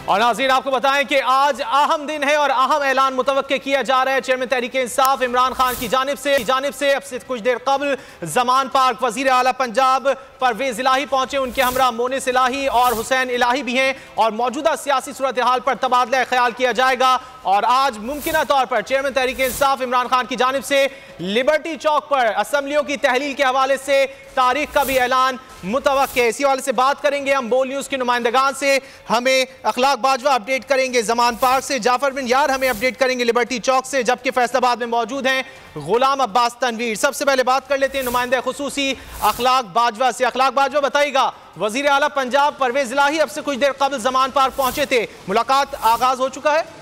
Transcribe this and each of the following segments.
और नाज़रीन आपको बताएं कि आज अहम दिन है और अहम ऐलान मुतवक्के किया जा रहा है चेयरमैन तहरीके इंसाफ इमरान खान की जानिब से अब से कुछ देर कबल ज़मान पार्क वज़ीर आला पंजाब परवेज़ इलाही पहुंचे। उनके हमरा मोनिस इलाही और हुसैन इलाही भी हैं और मौजूदा सियासी सूरत हाल पर तबादला ख्याल किया जाएगा। और आज मुमकिन तौर पर चेयरमैन तहरीके इंसाफ इमरान खान की जानिब से लिबर्टी चौक पर असम्बलियों की तहलील के हवाले से तारीख का भी ऐलान मुतवक्के है। इसी वाले से बात करेंगे हम बोल न्यूज़ के नुमाइंदगान से। हमें अखलाक बाजवा अपडेट करेंगे ज़मान पार्क से, जाफर बिन यार हमें अपडेट करेंगे लिबर्टी चौक से, जबकि फैसलाबाद में मौजूद हैं गुलाम अब्बास तनवीर। सबसे पहले बात कर लेते हैं नुमाइंदा खुसूसी अखलाक बाजवा से। अखलाक बाजवा बताइएगा, वज़ीर आला पंजाब परवेज़ इलाही अब से कुछ देर कबल ज़मान पार्क पहुंचे थे, मुलाकात आगाज हो चुका है?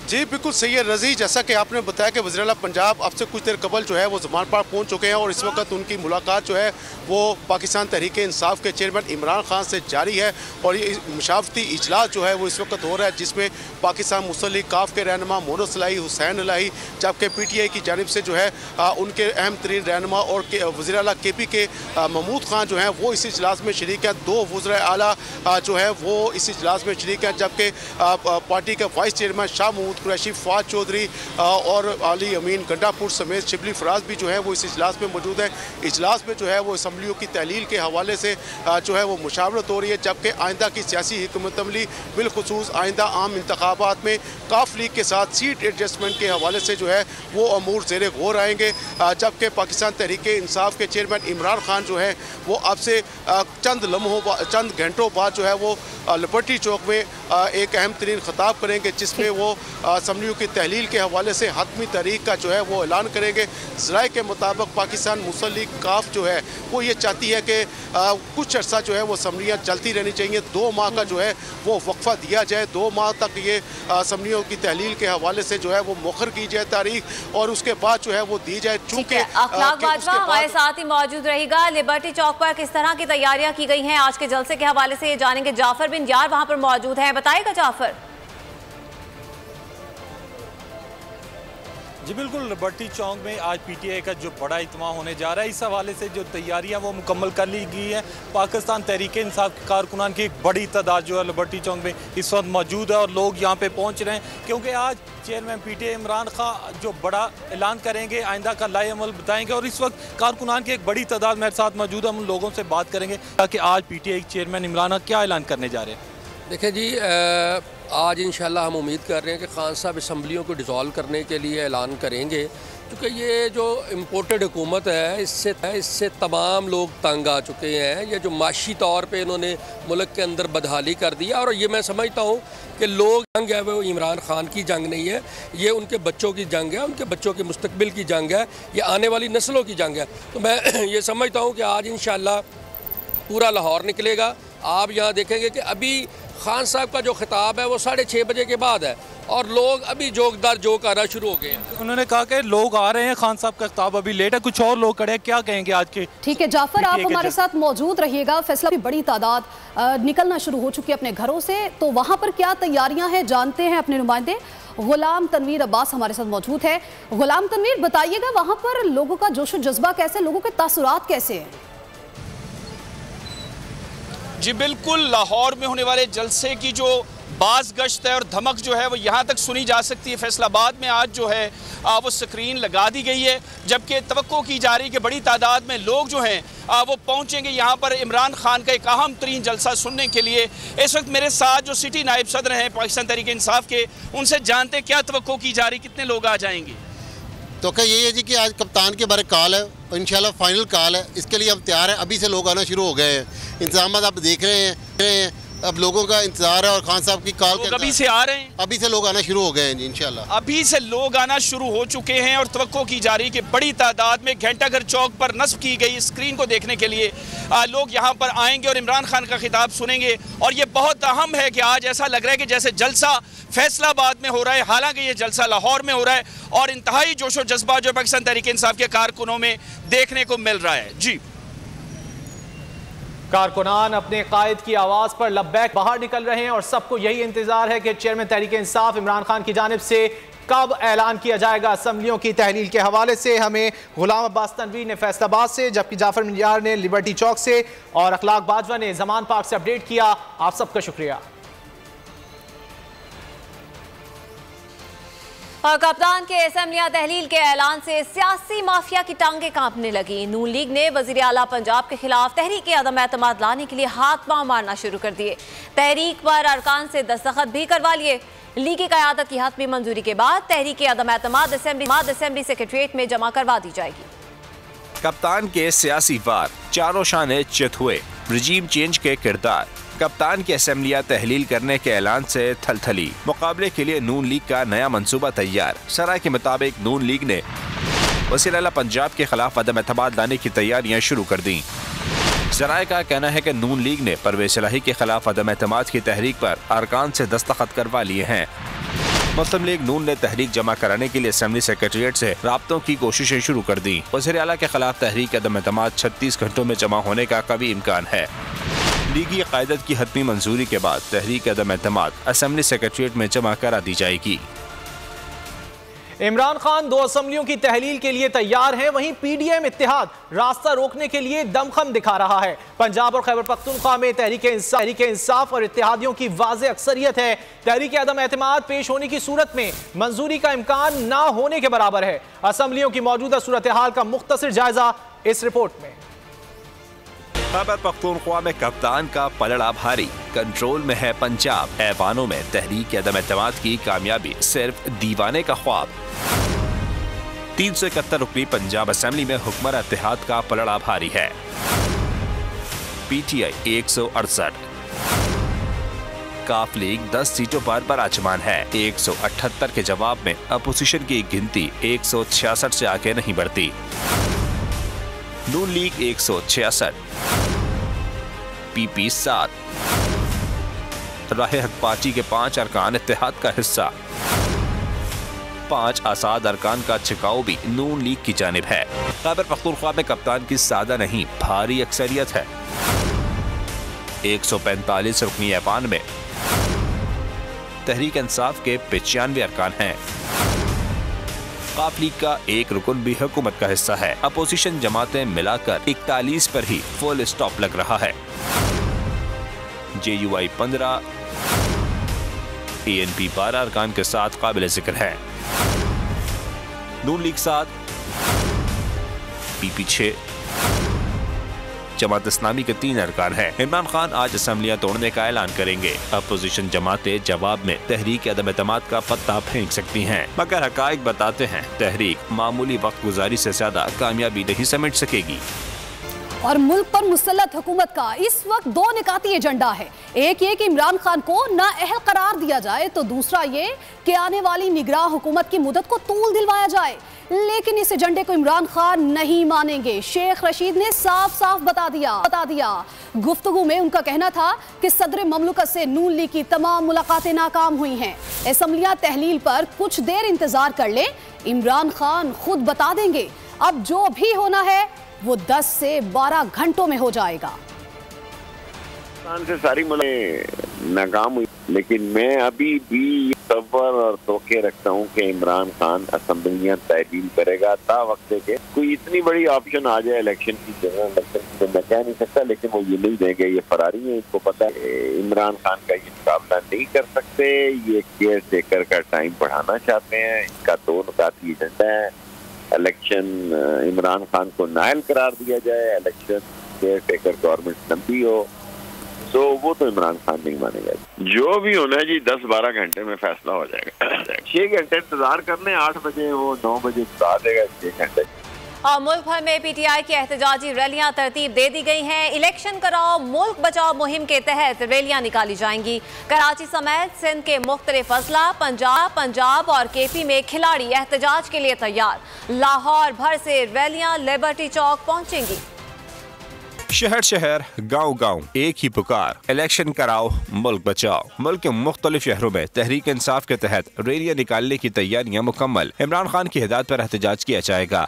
जी बिल्कुल सही है रजी, जैसा कि आपने बताया कि वज़ीर आला पंजाब अब से कुछ देर कबल जो है वो ज़मान पार्क पहुंच चुके हैं और इस वक्त उनकी मुलाकात जो है वो पाकिस्तान तहरीके इंसाफ के चेयरमैन इमरान खान से जारी है। और ये मुशावरती इजलास जो है वो इस वक्त हो रहा है, जिसमें पाकिस्तान मुस्लिम काफ के रहनुमा मोनिस इलाही, हुसैन इलाही, जबकि PTI की जानिब से जो है उनके अहम तरीन रहनुमा और वज़ीर आला KP के महमूद खान जो हैं वो इस इजलास में शरीक हैं। 2 वज़ीर आला जो है वो इस इजलास में शरीक हैं, जबकि पार्टी के वाइस चेयरमैन शाह महमूद कुरैशी, फवाद चौधरी और अली अमीन गंडापुर समेत शिबली फराज भी जो है वो इस इजलास में मौजूद है। इजलास में जो है वो असम्बलियों की तहलील के हवाले से जो है वो मुशावरत हो रही है, जबकि आइंदा की सियासी हिकमत अमली बिलखुसूस आइंदा आम इंतखाबात में काफ लीग के साथ सीट एडजस्टमेंट के हवाले से जो है वो अमूर ज़ेरे गौर आएंगे। जबकि पाकिस्तान तहरीके इंसाफ के चेयरमैन इमरान खान जो है वो अब से चंद घंटों बाद जो है वो लिबर्टी चौक में एक अहम तरीन खिताब करेंगे, जिसमें वो असम्बलियों की तहलील के हवाले से हतमी तारीख का जो है वो ऐलान करेंगे। ज़राए के मुताबिक पाकिस्तान मुस्लिम काफ जो है वो ये चाहती है कि कुछ अर्सा जो है वो असम्बलियाँ चलती रहनी चाहिए। 2 माह का जो है वो वक्फा दिया जाए, 2 माह तक ये असम्बलियों की तहलील के हवाले से जो है वो मुखर की जाए तारीख और उसके बाद जो है वो दी जाए। चूँकि अखलाक बाजवा हमारे साथ ही मौजूद रहेगा। लिबर्टी चौक पर किस तरह की तैयारियां की गई हैं आज के जलसे के हवाले से ये जानेंगे। जाफर बिन यार वहां पर मौजूद है, बताएगा जाफर। जी बिल्कुल, लिबर्टी चौक में आज PTI का जो बड़ा इज्तिमा होने जा रहा है, इस हवाले से जो तैयारियां वो मुकम्मल कर ली गई हैं। पाकिस्तान तहरीके इंसाफ के कारकुनान की एक बड़ी तादाद जो है लिबर्टी चौक में इस वक्त मौजूद है और लोग यहां पे पहुंच रहे हैं, क्योंकि आज चेयरमैन PTI इमरान खान जो बड़ा ऐलान करेंगे, आइंदा का लाए अमल बताएंगे। और इस वक्त कारकुनान की एक बड़ी तादाद मेरे साथ मौजूद है, हम उन लोगों से बात करेंगे ताकि आज PTI चेयरमैन इमरान क्या ऐलान करने जा रहे हैं। देखिए जी, आज इंशाल्लाह हम उम्मीद कर रहे हैं कि खान साहब असम्बलियों को डिसॉल्व करने के लिए ऐलान करेंगे, क्योंकि ये जो इम्पोर्टेड हुकूमत है इससे तमाम लोग तंग आ चुके हैं। ये जो माशी तौर पे इन्होंने मुल्क के अंदर बदहाली कर दिया, और ये मैं समझता हूँ कि लोग जंग है वो इमरान खान की जंग नहीं है, ये उनके बच्चों की जंग है, उनके बच्चों के मुस्तकबिल की जंग है, ये आने वाली नस्लों की जंग है। तो मैं ये समझता हूँ कि आज इंशाल्लाह पूरा लाहौर निकलेगा। आप यहाँ देखेंगे कि अभी खान साहब का जो खिताब है वो 6:30 बजे के बाद है और लोग अभी जोक आना शुरू हो गए हैं। उन्होंने कहा कि लोग आ रहे हैं, खान साहब का खिताब अभी लेट है, कुछ और लोग खड़े हैं, क्या कहेंगे आज के? ठीक है जाफर, आप हमारे साथ मौजूद रहिएगा। फैसला की बड़ी तादाद निकलना शुरू हो चुकी है अपने घरों से, तो वहाँ पर क्या तैयारियाँ हैं जानते हैं अपने नुमाइंदे गुलाम तनवीर अब्बास हमारे साथ मौजूद है। गुलाम तनवीर बताइएगा, वहाँ पर लोगों का जोशो जज्बा कैसे, लोगों के तासुरात कैसे हैं? जी बिल्कुल, लाहौर में होने वाले जलसे की जो बाज गश्त है और धमक जो है वो यहाँ तक सुनी जा सकती है। फैसलाबाद में आज जो है वो स्क्रीन लगा दी गई है, जबकि तवक्को की जा रही है कि बड़ी तादाद में लोग जो हैं वो पहुँचेंगे यहाँ पर इमरान खान का एक अहम तरीन जलसा सुनने के लिए। इस वक्त मेरे साथ जो सिटी नायब सदर हैं पाकिस्तान तहरीके इंसाफ के, उनसे जानते क्या तवक्को की जा रही, कितने लोग आ जाएंगे? तो क्या यही है जी कि आज कप्तान के बारे कॉल है और इंशाल्लाह फाइनल कॉल है, इसके लिए हम तैयार हैं। अभी से लोग आना शुरू हो गए हैं, इंतजाम आप देख रहे हैं, अब लोगों का इंतजार है और खान साहब की कॉल के अभी से आ रहे हैं, अभी से लोग आना शुरू हो गए हैं जी इंशाल्लाह। अभी से लोग आना शुरू हो चुके हैं और तवक्को की जा रही कि बड़ी तादाद में घंटाघर चौक पर नस्ब की गई स्क्रीन को देखने के लिए लोग यहाँ पर आएंगे और इमरान खान का खिताब सुनेंगे। और ये बहुत अहम है कि आज ऐसा लग रहा है कि जैसे जलसा फैसलाबाद में हो रहा है, हालांकि ये जलसा लाहौर में हो रहा है और इंतहाई जोशो जज्बा जो पाकिस्तान तहरीके इंसाफ के कारकुनों में देखने को मिल रहा है। जी, कारकुनान अपने कायद की आवाज़ पर लब्बैक बाहर निकल रहे हैं और सबको यही इंतजार है कि चेयरमैन तहरीके इंसाफ इमरान खान की जानिब से कब ऐलान किया जाएगा असम्बलियों की तहलील के हवाले से हमें गुलाम अब्बास तनवीर ने फैसलाबाद से, जबकि जाफर बिन ने लिबर्टी चौक से और अखलाक बाजवा ने जमान पार्क से अपडेट किया। आप सबका शुक्रिया। और कप्तान के असम्बलियां तहलील के ऐलान से सियासी माफिया की टांगें कांपने लगी। नून लीग ने वजीर आला पंजाब के खिलाफ तहरीक अदम एतमाद लाने के लिए हाथ पांव मारना शुरू कर दिए। तहरीक पर अरकान से दस्तखत भी करवा लिए। लीगी क़यादत की हतमी मंजूरी के बाद तहरीक अदम एतमाद असेंबली सेक्रेटरीट में जमा करवा दी जाएगी। कप्तान के सियासी वार, चारों शाने चित हुए, रजीम चेंज के किरदार, कप्तान की असेंबलियां तहलील करने के ऐलान से थलथली। मुकाबले के लिए नून लीग का नया मंसूबा तैयार। सराय के मुताबिक नून लीग ने वज़ीर आला पंजाब के खिलाफ अदम एतमाद लाने की तैयारियां शुरू कर दी। सराय का कहना है कि नून लीग ने परवेज़ इलाही के खिलाफ अदम एतमाद की तहरीक पर अरकान से दस्तखत करवा लिए हैं। मुस्लिम लीग नून ने तहरीक जमा कराने के लिए असेंबली सेक्रेटरीट से राब्तों की कोशिशें शुरू कर दी। वज़ीर आला के खिलाफ तहरीक अदम एतमाद 36 घंटों में जमा होने का कभी इम्कान है। लीगी क़यादत की हतमी मंजूरी के बाद तहरीक अदम एतमाद असेंबली सेक्रेटरीट में जमा करा दी जाएगी। इमरान खान 2 असम्बलियों की तहलील के लिए तैयार हैं, वहीं पीडीएम इत्तेहाद रास्ता रोकने के लिए दमखम दिखा रहा है। पंजाब और खैबर पख्तूनख्वा में तहरीक इंसाफ और इत्तेहादियों की वाज़ेह अक्सरियत है। तहरीक अदम एतमाद पेश होने की सूरत में मंजूरी का इम्कान ना होने के बराबर है। असम्बलियों की मौजूदा सूरत हाल का मुख्तसर जायजा इस रिपोर्ट में। खैबर पख्तूनख्वा में कप्तान का पलड़ा भारी, कंट्रोल में है पंजाब। ऐवानों में तहरीक अदम एतमाद की कामयाबी सिर्फ दीवाने का ख्वाब। 371 रुकनी पंजाब असेंबली में हुक्मरान इत्तेहाद का पलड़ा भारी है। पीटीआई 168, काफ लीग 10 सीटों पर बराजमान है। 178 के जवाब में अपोजिशन की गिनती 166 से आगे नहीं बढ़ती। नून लीग 166, पीपी 7, राह हक पार्टी के 5 अरकान इत्तेहाद का हिस्सा। 5 आसाद अरकान का छिकाव भी नून लीग की जानिब है। खैबर पख्तूनख्वा में कप्तान की सादा नहीं भारी अक्सरियत है। 145 रुकनी ऐवान में तहरीक इंसाफ के 95 अरकान हैं। काफ लीग का 1 रुकन भी हुकूमत का हिस्सा है। अपोजिशन जमातें मिलाकर 41 पर ही फुल स्टॉप लग रहा है। JUI 15, ANP 12 अरकान के साथ काबिल जिक्र है। नून लीग 7, PP 6, जमात इस्लामी के 3 अरकान हैं। इमरान खान आज असेंबलियां तोड़ने का ऐलान करेंगे। अपोजिशन जमातें जवाब में तहरीक अदम एतमाद का पत्ता फेंक सकती हैं, मगर हकाइक बताते हैं तहरीक मामूली वक्त गुजारी से ज्यादा कामयाबी नहीं समेट सकेगी। और मुल्क पर मुसल्लत हुकूमत का इस वक्त 2 निकाती एजेंडा है। एक ये कि इमरान खान को नाअहल करार दिया जाए, तो दूसरा ये कि आने वाली निगरां हुकूमत की मुद्दत को तूल दिलवाया जाए। लेकिन इस एजेंडे को इमरान खान नहीं मानेंगे। शेख रशीद ने साफ साफ बता दिया। गुफ्तगू में उनका कहना था कि सदर ममलकत से नून लीग की तमाम मुलाकातें नाकाम हुई हैं। असेंबलियां तहलील पर कुछ देर इंतजार कर लें, इमरान खान खुद बता देंगे। अब जो भी होना है वो 10 से 12 घंटों में हो जाएगा। से सारी नाकाम हुई, लेकिन मैं अभी भी तब्वर और तोके रखता हूँ कि इमरान खान असेंबलियां तहलील करेगा। ता वक्त के कोई इतनी बड़ी ऑप्शन आ जाए इलेक्शन की, जनरल इलेक्शन की, तो मैं कह नहीं सकता, लेकिन वो ये नहीं देंगे। ये फरारी है, इनको पता है इमरान खान का ये मुकाबला नहीं कर सकते। ये केयर टेकर का टाइम बढ़ाना चाहते हैं। इनका 2 निकाती एजेंडा है। इलेक्शन इमरान खान को नाअहल करार दिया जाए, इलेक्शन केयर टेकर गवर्नमेंट लंबी हो, तो वो तो इमरान खान नहीं मानेगा। जो भी होना है जी 10-12 घंटे में फैसला हो जाएगा। 6 घंटे इंतजार कर लें, 8 बजे वो 9 बजे बता देगा 6 घंटे। और मुल्क भर में पीटीआई की एहतजाजी रैलियां तरतीब दे दी गई हैं। इलेक्शन कराओ मुल्क बचाओ मुहिम के तहत रैलियां निकाली जाएंगी। कराची समेत सिंध के मुख्तलिफ अजला, पंजाब और KP में खिलाड़ी एहतजाज के लिए तैयार। लाहौर भर से रैलियां लिबर्टी चौक पहुंचेंगी। शहर शहर, गांव गांव एक ही पुकार, इलेक्शन कराओ मुल्क बचाओ। मुल्क के मुख्तलिफ शहरों में तहरीक इंसाफ के तहत रैलियां निकालने की तैयारियां मुकम्मल। इमरान खान की हिदायत पर एहतजाज किया जाएगा।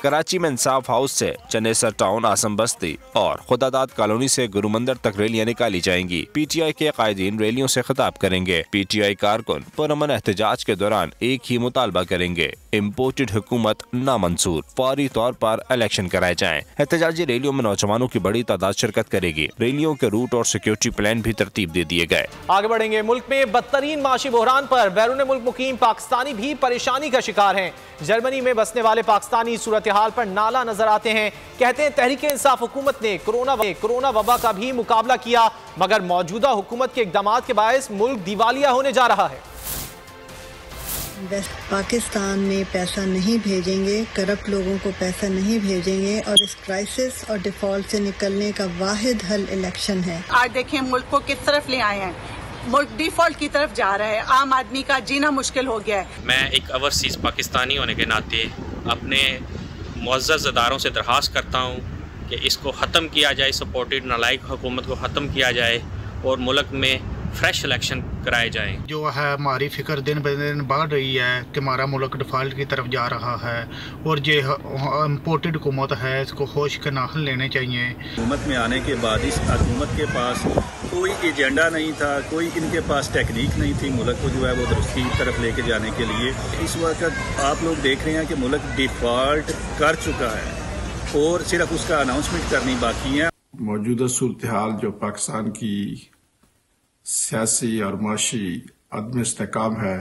कराची में इंसाफ हाउस से चनेसर टाउन, आसम बस्ती और खुदादाद कॉलोनी से गुरुमंदिर तक रैलियां निकाली जाएंगी। PTI के कायदीन रैलियों से खिताब करेंगे। PTI कारकुन पुरअमन एहतजाज के दौरान एक ही मुतालबा करेंगे, इम्पोर्टेड हुकूमत नामंजूर, फौरी तौर पर इलेक्शन कराए जाएं। एहतजाजी रैलियों में नौजवानों की बड़ी तादाद शिरकत करेगी। रैलियों के रूट और सिक्योरिटी प्लान भी तरतीब दे दिए गए। आगे बढ़ेंगे। मुल्क में बदतरीन माशी बहरान पर बैरून मुल्क मुकीम पाकिस्तानी भी परेशानी का शिकार हैं। जर्मनी में बसने वाले पाकिस्तानी सूरत हाल पर नाला नजर आते हैं। कहते हैं तहरीके इंसाफ हुकूमत ने कोरोना वबा का भी मुकाबला किया, मगर मौजूदा हुकूमत के इकदामात के बायस मुल्क दिवालिया होने जा रहा है। वेस्ट पाकिस्तान में पैसा नहीं भेजेंगे, करप्ट लोगों को पैसा नहीं भेजेंगे और इस क्राइसिस और डिफॉल्ट से निकलने का वाहिद हल इलेक्शन है। आज देखें मुल्क को किस तरफ ले आए हैं, मुल्क डिफॉल्ट की तरफ जा रहा है, आम आदमी का जीना मुश्किल हो गया है। मैं एक ओवरसीज़ पाकिस्तानी होने के नाते अपने मुअज़्ज़ज़ अदारों से दरख्वास्त करता हूँ कि इसको ख़त्म किया जाए, सपोर्टेड नालायक हुकूमत को ख़त्म किया जाए और मुल्क में फ्रेश इलेक्शन कराए जाए। जो है हमारी फिक्र दिन ब दिन बढ़ रही है कि हमारा मुल्क डिफॉल्ट की तरफ जा रहा है और जो इम्पोर्टेड हुकूमत है इसको होश के नाखन लेने चाहिए। हुकूमत में आने के बाद इस हुकूमत के पास कोई एजेंडा नहीं था, कोई इनके पास टेक्निक नहीं थी मुल्क को जो है वो दुरुस्ती की तरफ लेके जाने के लिए। इस वक्त आप लोग देख रहे हैं कि मुल्क डिफॉल्ट कर चुका है और सिर्फ उसका अनाउंसमेंट करनी बाकी है। मौजूदा सूरत हाल जो पाकिस्तान की सियासी और माशी अदम इस्तेकाम है,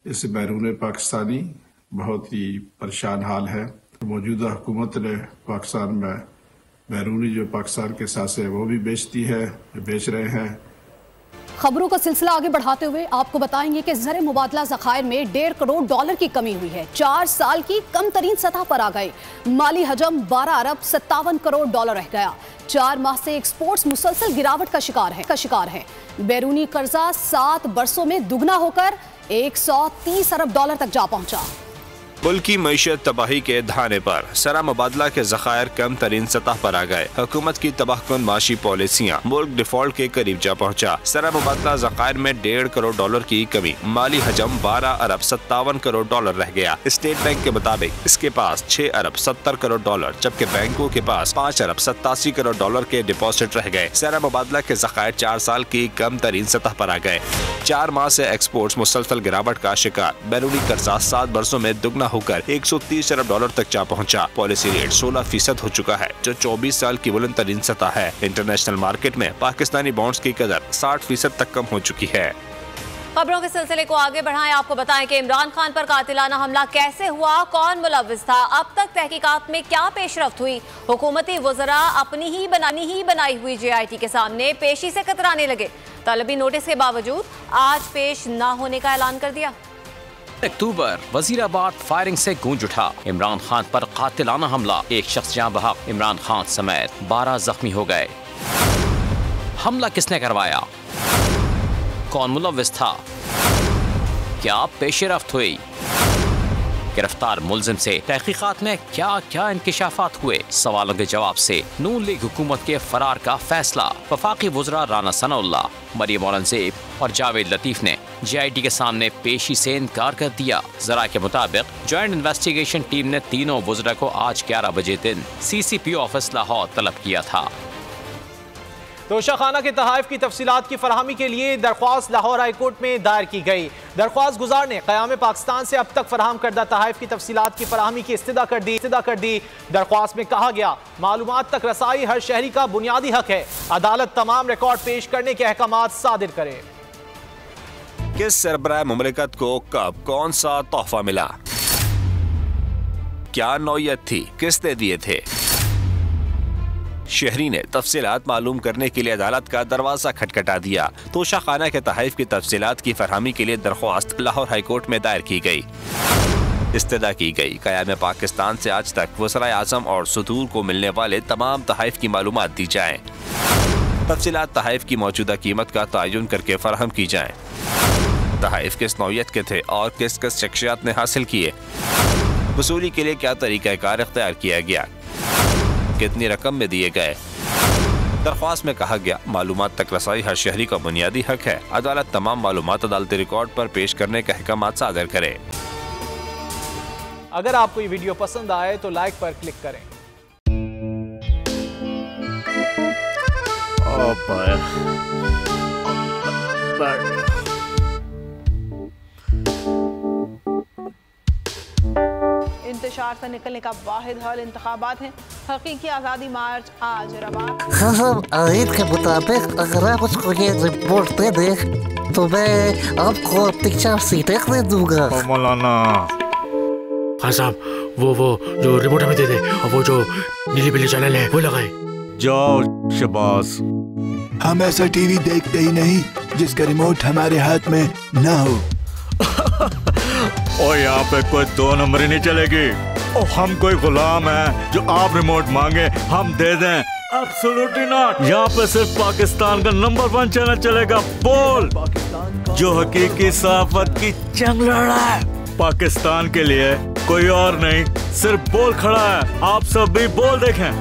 इससे बैरून पाकिस्तानी बहुत ही परेशान हाल है। मौजूदा हुकूमत ने पाकिस्तान में बैरूनी जो पाकिस्तान के साथ है वो भी बेचती है, बेच रहे हैं। खबरों का सिलसिला आगे बढ़ाते हुए आपको बताएंगे कि ज़र मुबादला ज़खायर में $1.5 करोड़ की कमी हुई है। 4 साल की कम तरीन सतह पर आ गए। माली हजम $12 अरब 57 करोड़ रह गया। 4 माह से एक्सपोर्ट्स मुसलसल गिरावट का शिकार है। बैरूनी कर्जा 7 बरसों में दुगना होकर $130 अरब तक जा पहुंचा। मुल्क की मईशत तबाही के धाने पर सरा मुबादला के ज़खायर कम तरीन सतह पर आ गए। हुकूमत की तबाहकुन माशी पॉलिसियाँ, मुल्क डिफॉल्ट के करीब जा पहुँचा। सरा मुबादला ज़खायर में $1.5 करोड़ की कमी, माली हजम $12 अरब 57 करोड़ रह गया। स्टेट बैंक के मुताबिक इसके पास $6 अरब 70 करोड़, जबकि बैंकों के पास $5 अरब 87 करोड़ के डिपॉजिट रह गए। सरा मुबादला के ज़खायर 4 साल की कम तरीन सतह पर आ गए। 4 माह से एक्सपोर्ट्स मुसलसल गिरावट का शिकार। बैरूनी कर्जा 7 बरसों में दुगना होकर $130 अरब तक जा पहुंचा। पॉलिसी रेट 16% हो चुका है, जो 24 साल की बुलंद तरीन सतह है। इंटरनेशनल मार्केट में पाकिस्तानी बॉन्ड्स की कदर 60% तक कम हो चुकी है। खबरों के सिलसिले को आगे बढ़ाएं, आपको बताएं कि इमरान खान पर कातिलाना हमला कैसे हुआ, कौन मुलव्विस था, अब तक तहकीकात में क्या पेशरफ्त हुई। हुकूमती वज़रा अपनी ही बनाई हुई JIT के सामने पेशी से कतराने लगे। तलबी नोटिस के बावजूद आज पेश न होने का ऐलान कर दिया। अक्टूबर वजीराबाद फायरिंग से गूंज उठा। इमरान खान पर कातिलाना हमला, एक शख्स जान बहक, इमरान खान समेत 12 जख्मी हो गए। हमला किसने करवाया, कौन मुलव्विस था, क्या पेशरफ्त हुई, गिरफ्तार मुलजिम से तहकीकात में क्या क्या इंकिशाफात हुए। सवालों के जवाब से नून लीग हुकूमत के फरार का फैसला। वफाकी वज़रा राना सनाउल्लाह, मरियम औरंगजेब और जावेद लतीफ़ ने JIT के सामने पेशी से इनकार कर दिया। जरा के मुताबिक जॉइंट इन्वेस्टिगेशन टीम ने तीनों वज़रा को आज 11 बजे दिन CCP ऑफिस लाहौर तलब किया था। तोशाखाना के तहाइफ की तफसीलात की फरहमी के लिए दरख्वास्त लाहौर हाई कोर्ट में दायर की गई। दरख्वास्त गुजार ने क़याम पाकिस्तान से अब तक फराहम करदा तहाइफ की तफसीलात की फरहमी की इस्तदा कर दी। दरख्वास्त में कहा गया, मालूमात तक रसाई हर शहरी का बुनियादी हक है। अदालत तमाम रिकॉर्ड पेश करने के अहकामात सादिर करे। किस सरबराह मुमलिकत को कब कौन सा तोहफा मिला, क्या नौयत थी, किसने दिए थे। शहरी ने तफसीलात मालूम करने के लिए अदालत का दरवाजा खटखटा दिया। तोशाखाना के तहाइफ की तफसीलात की फरहमी के लिए दरख्वास्त लाहौर हाई कोर्ट में दायर की गई। इस्तदा की गई, क़याम पाकिस्तान से आज तक वज़राए आज़म और सदूर को मिलने वाले तमाम तहाइफ की मालूमात दी जाए। तफसीलात तहाइफ की मौजूदा कीमत का तयन करके फराहम की जाए। तहाइफ किस नौयत के थे और किस किस शख्सियत ने हासिल किए। वसूली के लिए क्या तरीक़ाकार इख्तियार किया गया, कितनी रकम में दिए गए। दरख्वास्त में कहा गया, मालूमात तक रसाई हर शहरी का बुनियादी हक है। अदालत तमाम मालूमात अदालती रिकॉर्ड पर पेश करने के अहकाम सादर करे। अगर आपको ये वीडियो पसंद आए तो लाइक पर क्लिक करें। इंतशार से निकलने का वाहिद हल इंतखाबात हैं। हकीकी आज़ादी मार्च आज रवा। आयत के मुताबिक अगर आप उसको ये रिपोर्ट दे दे तो मैं आपको अपनी 4 सीटें दे दूंगा। मौलाना खान साहब वो जो रिपोर्ट हमें दे दे और वो जो नीली पीली चैनल है वो लगाए। जाओ शबाज। हम ऐसा टीवी देखते ही नहीं जिसका रिमोट हमारे हाथ में ना हो। और यहाँ पे कोई 2 नंबरी नहीं चलेगी। और हम कोई गुलाम है जो आप रिमोट मांगे हम दे दें? Absolutely not. यहाँ पे सिर्फ पाकिस्तान का नंबर 1 चैनल चलेगा, बोल, जो हकीकी सहाफत की जंग लड़ रहा है पाकिस्तान के लिए, कोई और नहीं, सिर्फ बोल खड़ा है। आप सब भी बोल देखें।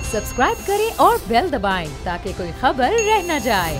सब्सक्राइब करें और बेल दबाएं ताकि कोई खबर रह न जाए।